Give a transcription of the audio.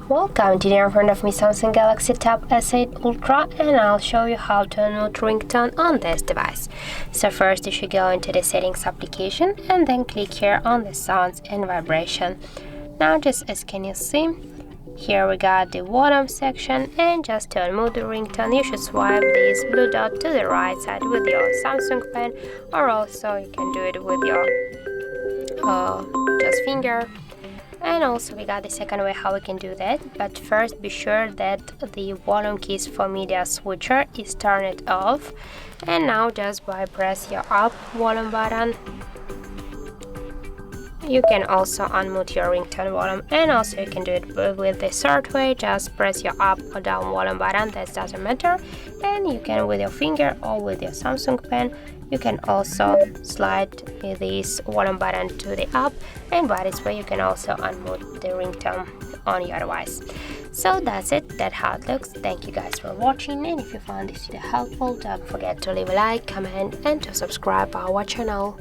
Welcome to in front of me Samsung Galaxy Tab S8 Ultra, and I'll show you how to unmute ringtone on this device. So first you should go into the settings application and then click here on the sounds and vibration. Now just as can you see, here we got the volume section, and just to unmute the ringtone you should swipe this blue dot to the right side with your Samsung pen, or also you can do it with your just finger. And also we got the second way how we can do that, but first be sure that the volume keys for media switcher is turned off. And now just by press your up volume button, you can also unmute your ringtone volume. And also you can do it with the third way, just press your up or down volume button, that doesn't matter. And you can with your finger or with your Samsung pen, you can also slide this volume button to the up, and by this way you can also unmute the ringtone on your device. So that's it, that's how it looks. Thank you guys for watching, and if you found this video helpful, don't forget to leave a like, comment and to subscribe our channel.